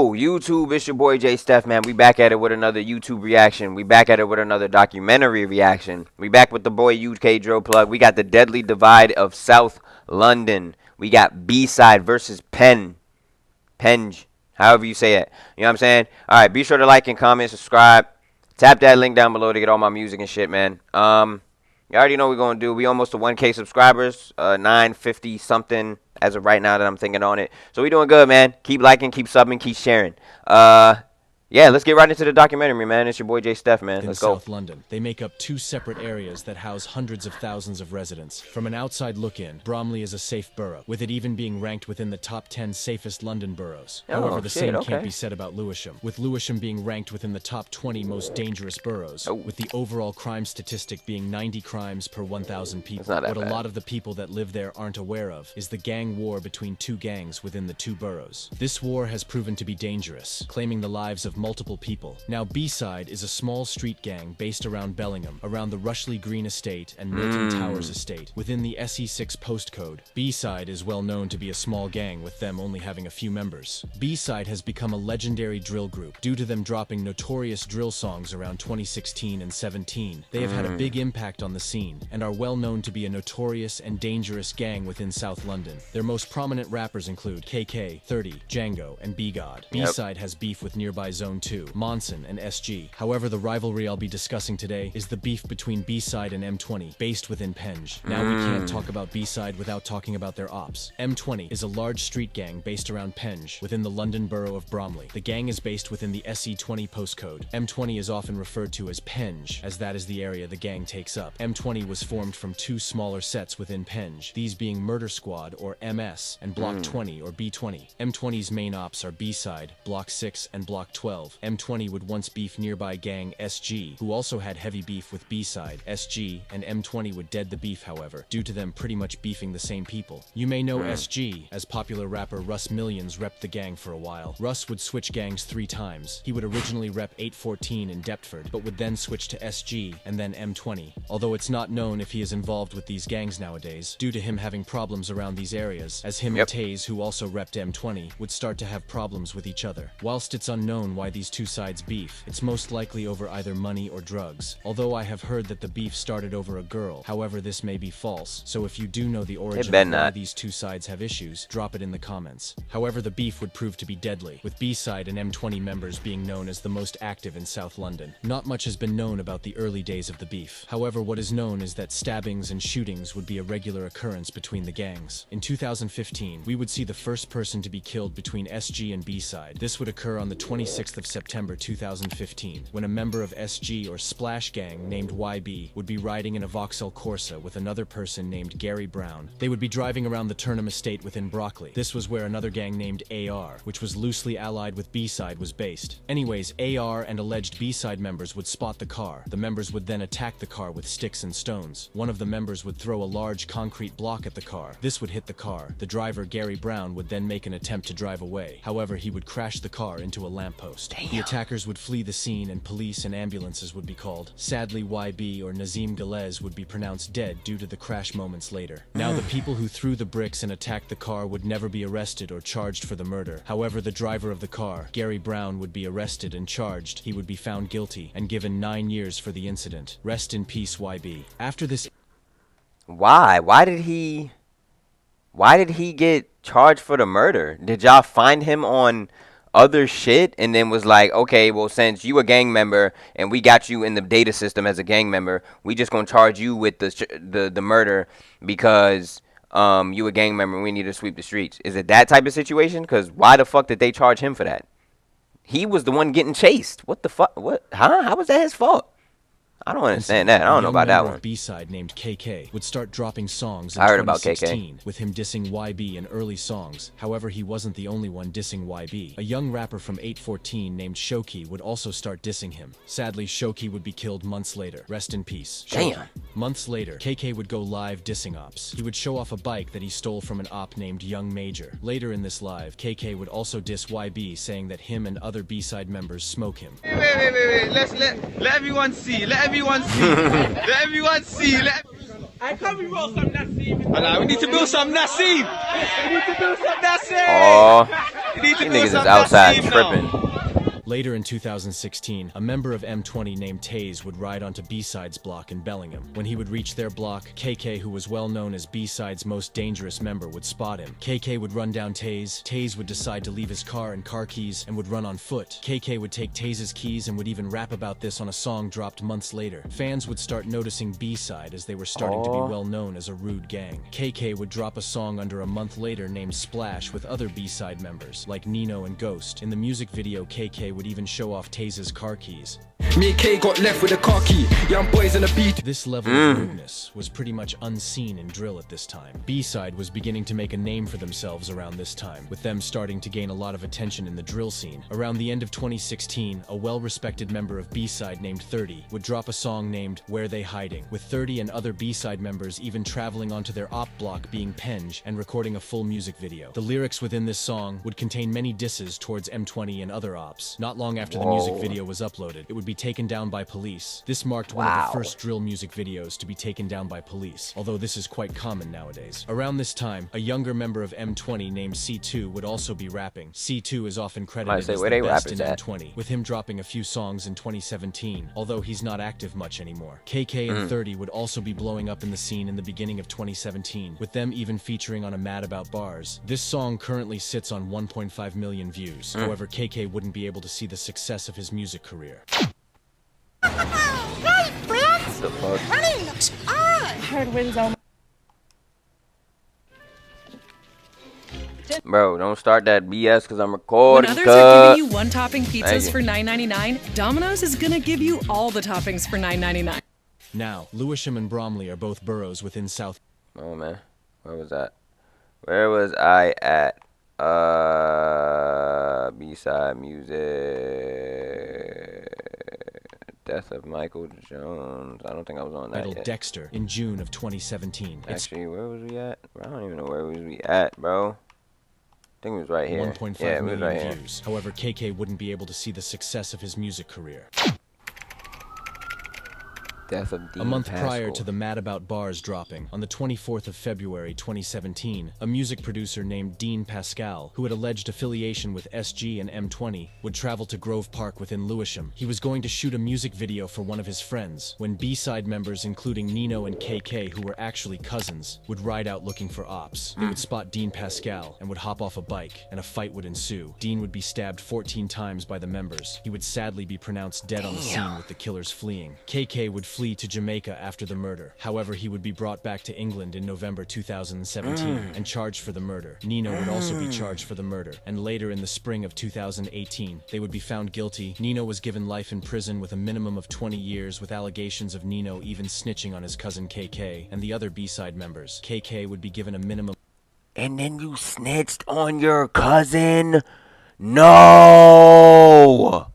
Yo, YouTube, it's your boy J Steph, man. We back at it with another YouTube reaction. We back at it with another documentary reaction. We back with the boy UK Drill Plug. We got the deadly divide of South London. We got B-side versus Penge, however you say it. You know what I'm saying? All right, be sure to like and comment, subscribe. Tap that link down below to get all my music and shit, man. You already know what we're going to do. We almost to 1K subscribers, 950 something as of right now that I'm thinking on it. So we doing good, man. Keep liking, keep subbing, keep sharing. Yeah, let's get right into the documentary, man. It's your boy J Steph, man. Let's go. In South London, they make up two separate areas that house hundreds of thousands of residents. From an outside look-in, Bromley is a safe borough, with it even being ranked within the top 10 safest London boroughs. However, the same can't be said about Lewisham, with Lewisham being ranked within the top 20 most dangerous boroughs, with the overall crime statistic being 90 crimes per 1,000 people. What a lot of the people that live there aren't aware of is the gang war between two gangs within the two boroughs. This war has proven to be dangerous, claiming the lives of multiple people. Now, B-side is a small street gang based around Bellingham, around the Rushley Green Estate and Milton Towers Estate, within the SE6 postcode. B-side is well known to be a small gang, with them only having a few members. B-side has become a legendary drill group due to them dropping notorious drill songs around 2016 and 17. They have had a big impact on the scene and are well known to be a notorious and dangerous gang within South London. Their most prominent rappers include KK, 30, Django, and B-God. B-side has beef with nearby Zone 2, Monson, and SG. However, the rivalry I'll be discussing today is the beef between B-side and M20, based within Penge. Now, we can't talk about B-side without talking about their ops. M20 is a large street gang based around Penge, within the London borough of Bromley. The gang is based within the SE20 postcode. M20 is often referred to as Penge, as that is the area the gang takes up. M20 was formed from two smaller sets within Penge, these being Murder Squad, or MS, and Block 20, or B20. M20's main ops are B-side, Block 6, and Block 12. M20 would once beef nearby gang SG, who also had heavy beef with B-side. SG and M20 would dead the beef, however, due to them pretty much beefing the same people. You may know SG, as popular rapper Russ Millions repped the gang for a while. Russ would switch gangs 3 times. He would originally rep 814 in Deptford, but would then switch to SG and then M20, although it's not known if he is involved with these gangs nowadays, due to him having problems around these areas, as him and Taze, who also repped M20, would start to have problems with each other. Whilst it's unknown why these two sides beef, it's most likely over either money or drugs, although I have heard that the beef started over a girl. However, this may be false, so if you do know the origin of why these two sides have issues, drop it in the comments. However, the beef would prove to be deadly, with B-side and M20 members being known as the most active in South London. Not much has been known about the early days of the beef. However, what is known is that stabbings and shootings would be a regular occurrence between the gangs. In 2015, we would see the first person to be killed between SG and B-side. This would occur on the 26th of September 2015, when a member of SG or Splash Gang named YB would be riding in a Vauxhall Corsa with another person named Gary Brown. They would be driving around the Turnham estate within Brockley. This was where another gang named AR, which was loosely allied with B-side, was based. Anyways, AR and alleged B-side members would spot the car. The members would then attack the car with sticks and stones. One of the members would throw a large concrete block at the car. This would hit the car. The driver, Gary Brown, would then make an attempt to drive away. However, he would crash the car into a lamppost. The attackers would flee the scene and police and ambulances would be called. Sadly, YB or Nazim Galez would be pronounced dead due to the crash moments later. Now, the people who threw the bricks and attacked the car would never be arrested or charged for the murder. However, the driver of the car, Gary Brown, would be arrested and charged. He would be found guilty and given 9 years for the incident. Rest in peace, YB. After this... Why did he get charged for the murder? Did y'all find him on other shit and then was like, okay, well, since you a gang member and we got you in the data system as a gang member, we just gonna charge you with the murder because you a gang member and we need to sweep the streets? Is it that type of situation? Because why the fuck did they charge him for that? He was the one getting chased. What the fuck? What? Huh? How was that his fault? I don't understand that. I don't know about that one. B-side named KK would start dropping songs in I heard about 2016 KK. with him dissing YB in early songs. However, he wasn't the only one dissing YB. A young rapper from 814 named Shoki would also start dissing him. Sadly, Shoki would be killed months later. Rest in peace. Damn. Months later, KK would go live dissing ops. He would show off a bike that he stole from an op named Young Major. Later in this live, KK would also diss YB, saying that him and other B-side members smoke him. Wait. Let everyone see. Let everyone see. Let everyone see. I can't be roll some Nassim. We need to build some Nassim. We need to build some Nassim. Oh. You need to These do niggas is some outside team tripping. now. Later in 2016, a member of M20 named Taze would ride onto B-side's block in Bellingham. When he would reach their block, KK, who was well known as B-side's most dangerous member, would spot him. KK would run down Taze. Taze would decide to leave his car and car keys and would run on foot. KK would take Taze's keys and would even rap about this on a song dropped months later. Fans would start noticing B-side as they were starting to be well known as a rude gang. KK would drop a song under a month later named Splash with other B-side members like Nino and Ghost. In the music video, KK would even show off Taze's car keys. Me and K got left with a car key. Young boys on the beat. This level of rudeness was pretty much unseen in drill at this time. B-side was beginning to make a name for themselves around this time, with them starting to gain a lot of attention in the drill scene. Around the end of 2016, a well-respected member of B-side named 30 would drop a song named Where They Hiding, with 30 and other B-side members even traveling onto their op block being Penge and recording a full music video. The lyrics within this song would contain many disses towards M20 and other ops. Not long after the music video was uploaded, it would be taken down by police. This marked one of the first drill music videos to be taken down by police, although this is quite common nowadays. Around this time, a younger member of M20 named C2 would also be rapping. C2 is often credited as the best in M20, with him dropping a few songs in 2017, although he's not active much anymore. KK and 30 would also be blowing up in the scene in the beginning of 2017, with them even featuring on a Mad About Bars. This song currently sits on 1.5 million views. However, KK wouldn't be able to see the success of his music career. Hey, friends! The fuck? Running looks odd! Heard wins on. Bro, don't start that BS because I'm When recording. others are giving you one-topping pizzas you. for $9.99, Domino's is gonna give you all the toppings for $9.99. Now, Lewisham and Bromley are both boroughs within South. Oh man, where was that? Where was I at? B-side music. Death of Michael Jones. I don't think I was on that Titled yet. Dexter in June of 2017. It's Actually, where was we at? I don't even know where was we at, bro. I think it was right here. 1.5 Yeah, it was million right here. views. However, KK wouldn't be able to see the success of his music career. Death of Dean A month Pascal. prior to the Mad About Bars dropping, on the 24th of February 2017, a music producer named Dean Pascal, who had alleged affiliation with SG and M20, would travel to Grove Park within Lewisham. He was going to shoot a music video for one of his friends, when B-side members including Nino and KK, who were actually cousins, would ride out looking for ops. They would spot Dean Pascal and would hop off a bike, and a fight would ensue. Dean would be stabbed 14 times by the members. He would sadly be pronounced dead on the scene with the killers fleeing. KK would flee to Jamaica after the murder. However, he would be brought back to England in November 2017 and charged for the murder. Nino would also be charged for the murder, and later in the spring of 2018, they would be found guilty. Nino was given life in prison with a minimum of 20 years, with allegations of Nino even snitching on his cousin KK and the other B-side members. KK would be given a minimum. And then you snitched on your cousin? No!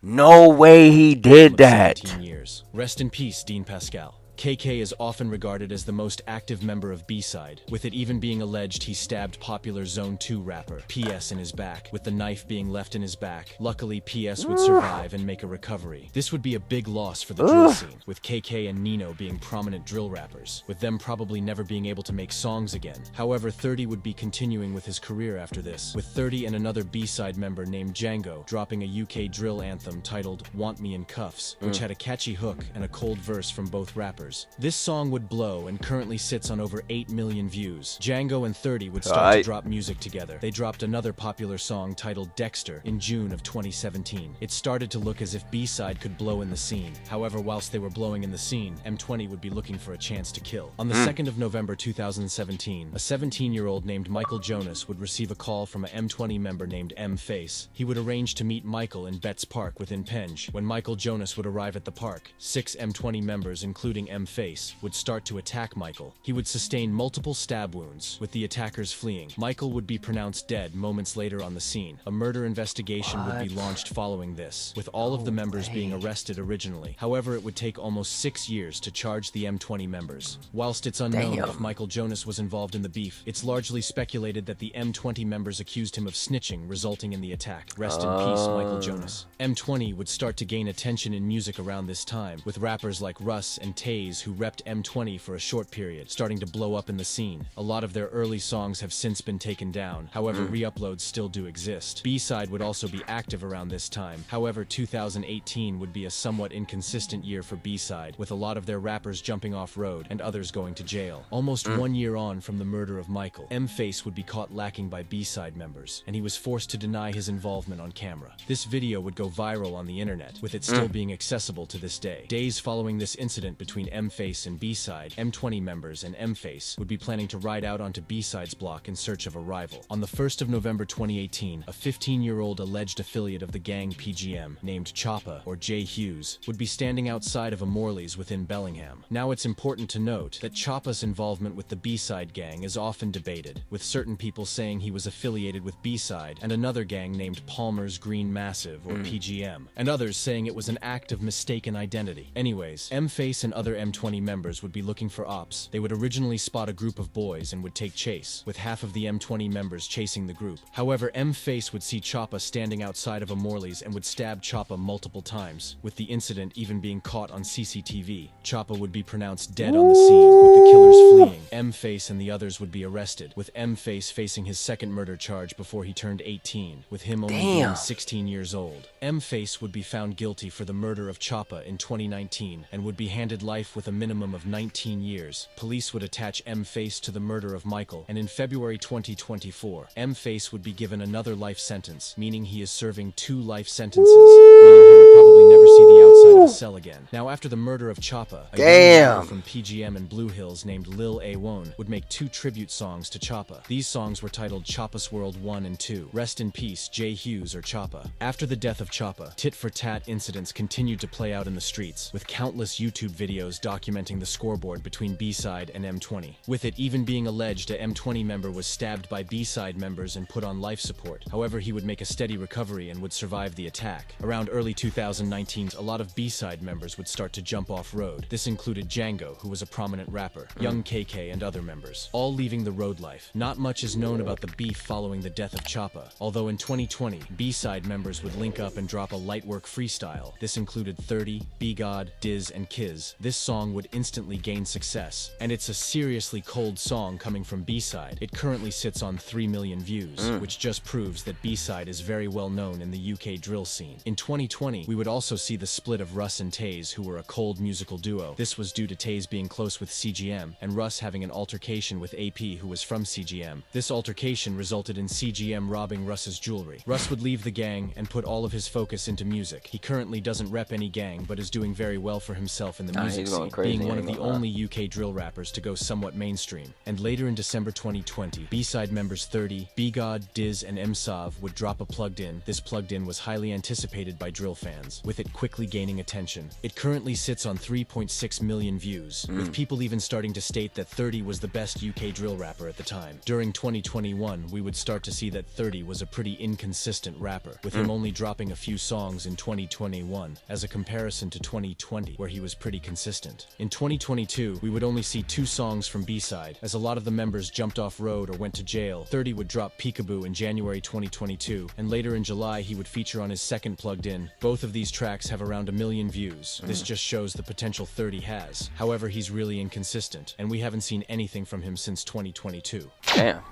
No way he did that. 17 years. Rest in peace, Dean Pascal. KK is often regarded as the most active member of B-side, with it even being alleged he stabbed popular Zone 2 rapper PS in his back, with the knife being left in his back. Luckily, PS would survive and make a recovery. This would be a big loss for the drill scene, with KK and Nino being prominent drill rappers, with them probably never being able to make songs again. However, 30 would be continuing with his career after this, with 30 and another B-side member named Django dropping a UK drill anthem titled Want Me in Cuffs, which had a catchy hook and a cold verse from both rappers. This song would blow and currently sits on over 8 million views. Django and 30 would start to drop music together. They dropped another popular song titled Dexter in June of 2017. It started to look as if B-side could blow in the scene. However, whilst they were blowing in the scene, M20 would be looking for a chance to kill. On the 2nd of November 2017, a 17-year-old named Michael Jonas would receive a call from a M20 member named M Face. He would arrange to meet Michael in Betts Park within Penge. When Michael Jonas would arrive at the park, 6 M20 members, including M Face, would start to attack Michael. He would sustain multiple stab wounds, with the attackers fleeing. Michael would be pronounced dead moments later on the scene. A murder investigation would be launched following this, with all of the members being arrested originally. However, it would take almost 6 years to charge the M20 members. Whilst it's unknown if Michael Jonas was involved in the beef, it's largely speculated that the M20 members accused him of snitching, resulting in the attack. Rest in peace, Michael Jonas. M20 would start to gain attention in music around this time, with rappers like Russ and Taze Taze, who repped M20 for a short period, starting to blow up in the scene. A lot of their early songs have since been taken down, however re-uploads still do exist. B-side would also be active around this time, however 2018 would be a somewhat inconsistent year for B-side, with a lot of their rappers jumping off-road and others going to jail. Almost 1 year on from the murder of Michael, M-Face would be caught lacking by B-side members, and he was forced to deny his involvement on camera. This video would go viral on the internet, with it still being accessible to this day. Days following this incident between M-Face and B-side, M20 members and M-Face would be planning to ride out onto B-side's block in search of a rival. On the 1st of November 2018, a 15-year-old alleged affiliate of the gang PGM, named Choppa, or Jay Hughes, would be standing outside of a Morley's within Bellingham. Now it's important to note that Choppa's involvement with the B-side gang is often debated, with certain people saying he was affiliated with B-side and another gang named Palmer's Green Massive, or PGM, and others saying it was an act of mistaken identity. Anyways, M-Face and other M20 members would be looking for ops. They would originally spot a group of boys and would take chase, with half of the M20 members chasing the group. However, M-Face would see Choppa standing outside of a Morley's and would stab Choppa multiple times, with the incident even being caught on CCTV. Choppa would be pronounced dead on the scene, with the killers fleeing. M-Face and the others would be arrested, with M-Face facing his second murder charge before he turned 18, with him only being 16 years old. M-Face would be found guilty for the murder of Choppa in 2019 and would be handed life with a minimum of 19 years. Police would attach M-Face to the murder of Michael, and in February 2024, M-Face would be given another life sentence, meaning he is serving 2 life sentences, meaning he would probably never see the outside of a cell again. Now, after the murder of Choppa, a young rapper from PGM and Blue Hills named Lil A1 would make 2 tribute songs to Choppa. These songs were titled Choppa's World 1 and 2. Rest in peace, Jay Hughes or Choppa. After the death of Choppa, tit-for-tat incidents continued to play out in the streets, with countless YouTube videos documenting the scoreboard between B-side and M20. With it even being alleged a M20 member was stabbed by B-side members and put on life support. However, he would make a steady recovery and would survive the attack. Around early 2019, a lot of B-side members would start to jump off-road. This included Django, who was a prominent rapper, Young KK, and other members, all leaving the road life. Not much is known about the beef following the death of Choppa, although in 2020, B-side members would link up and drop a lightwork freestyle. This included 30, B-God, Diz, and Kiz. This song would instantly gain success, and it's a seriously cold song coming from B-side. It currently sits on 3 million views, which just proves that B-side is very well known in the UK drill scene. In 2020, we would also see the split of Russ and Taze, who were a cold musical duo. This was due to Taze being close with CGM, and Russ having an altercation with AP, who was from CGM. This altercation resulted in CGM robbing Russ's jewelry. Russ would leave the gang and put all of his focus into music. He currently doesn't rep any gang, but is doing very well for himself in the music scene, being one of the only UK drill rappers to go somewhat mainstream. And later in December 2020, B-side members 30, B-God, Diz, and M-Sav would drop a plugged-in. This plugged-in was highly anticipated by drill fans, with it quickly gaining attention. It currently sits on 3.6 million views, with people even starting to state that 30 was the best UK drill rapper at the time. During 2021, we would start to see that 30 was a pretty inconsistent rapper, with him only dropping a few songs in 2021, as a comparison to 2020, where he was pretty consistent. In 2022, we would only see 2 songs from B-side, as a lot of the members jumped off-road or went to jail. 30 would drop Peekaboo in January 2022, and later in July he would feature on his second plugged-in. Both of these tracks have around 1 million views. This just shows the potential 30 has. However, he's really inconsistent, and we haven't seen anything from him since 2022. Damn.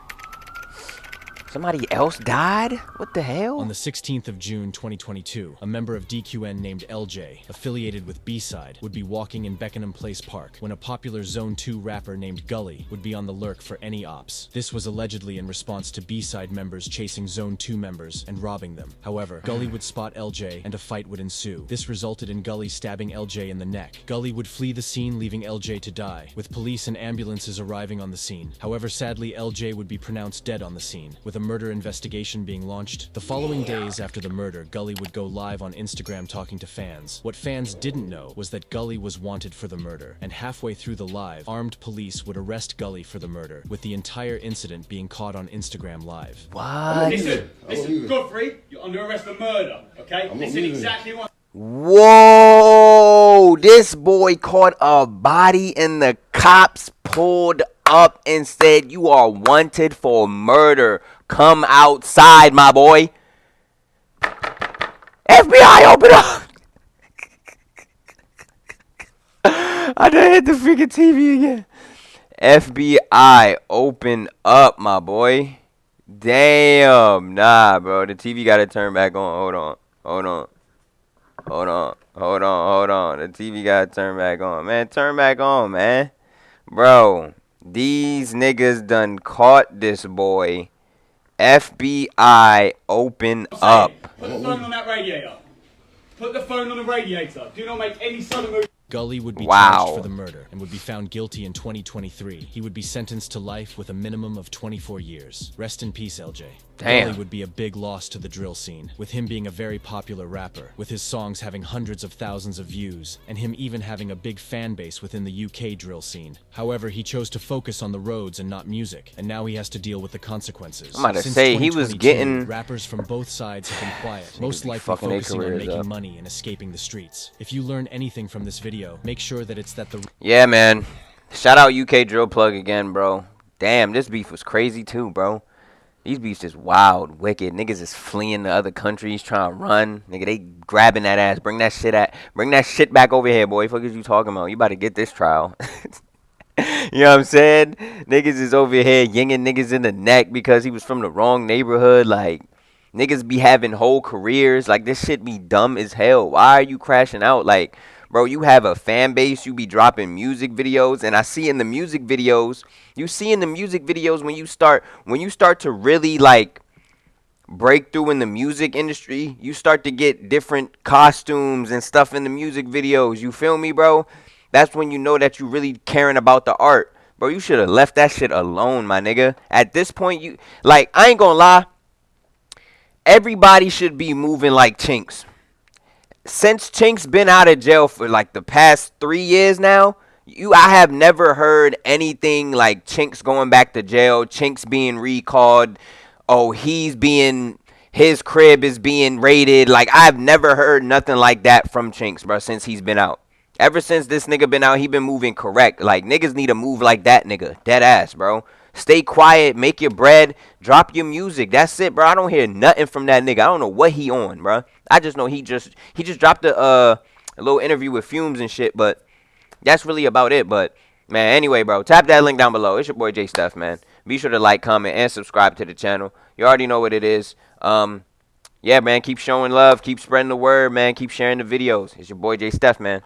Somebody else died? What the hell? On the 16th of June 2022, a member of DQN named LJ, affiliated with B-side, would be walking in Beckenham Place Park when a popular Zone 2 rapper named Gully would be on the lurk for any ops. This was allegedly in response to B-side members chasing Zone 2 members and robbing them. However, Gully would spot LJ and a fight would ensue. This resulted in Gully stabbing LJ in the neck. Gully would flee the scene, leaving LJ to die, with police and ambulances arriving on the scene. However, sadly, LJ would be pronounced dead on the scene, with a murder investigation being launched. The following days after the murder, Gully would go live on Instagram talking to fans. What fans didn't know was that Gully was wanted for the murder, and halfway through the live, armed police would arrest Gully for the murder, with the entire incident being caught on Instagram Live. What? Listen, Godfrey, you're under arrest for murder, okay? Listen exactly what... Whoa! This boy caught a body and the cops pulled up and said, "You are wanted for murder. Come outside, my boy." FBI, open up! I done hit the freaking TV again. FBI, open up, my boy. Damn. Nah, bro. The TV got to turn back on. Hold on. Hold on. Hold on. Hold on. Hold on. The TV got to turn back on. Man, turn back on, man. Bro, these niggas done caught this boy. FBI, open up. Put the phone on that radiator. Put the phone on the radiator. Do not make any sudden move. Gully would be charged for the murder and would be found guilty in 2023. He would be sentenced to life with a minimum of 24 years. Rest in peace, LJ. Damn. Gully would be a big loss to the drill scene, with him being a very popular rapper, with his songs having hundreds of thousands of views, and him even having a big fan base within the UK drill scene. However, he chose to focus on the roads and not music, and now he has to deal with the consequences. I'm about to Since say, he was 2022, getting... rappers from both sides have been quiet, most likely focusing on making money and escaping the streets. If you learn anything from this video, make sure that it's that the... Yeah, man. Shout out UK Drill Plug again, bro. Damn, this beef was crazy too, bro. These beefs is wild, wicked. Niggas is fleeing to other countries, trying to run. Nigga, they grabbing that ass. Bring that shit back over here, boy. Fuck is you talking about? You about to get this trial. You know what I'm saying? Niggas is over here yinging niggas in the neck because he was from the wrong neighborhood. Like, niggas be having whole careers. Like, this shit be dumb as hell. Why are you crashing out? Like, bro, you have a fan base. You be dropping music videos. And I see in the music videos, when you start to really, like, break through in the music industry, you start to get different costumes and stuff in the music videos. You feel me, bro? That's when you know that you really caring about the art. Bro, you should have left that shit alone, my nigga. At this point, you, like, I ain't gonna lie. Everybody should be moving like Chinks. Since Chinks been out of jail for like the past 3 years now, I have never heard anything like Chinks going back to jail, Chinks being recalled, oh, his crib is being raided. Like, I've never heard nothing like that from Chinks, bro, since he's been out. Ever since this nigga been out, he been moving correct. Like, niggas need to move like that nigga. Dead ass, bro. Stay quiet, make your bread, drop your music. That's it, bro. I don't hear nothing from that nigga. I don't know what he on, bro. I just know he just dropped a little interview with Fumes and shit, but that's really about it. But, man, anyway, bro, tap that link down below. It's your boy J Steph, man. Be sure to like, comment, and subscribe to the channel. You already know what it is. Yeah, man, keep showing love, keep spreading the word, man. Keep sharing the videos. It's your boy J Steph, man.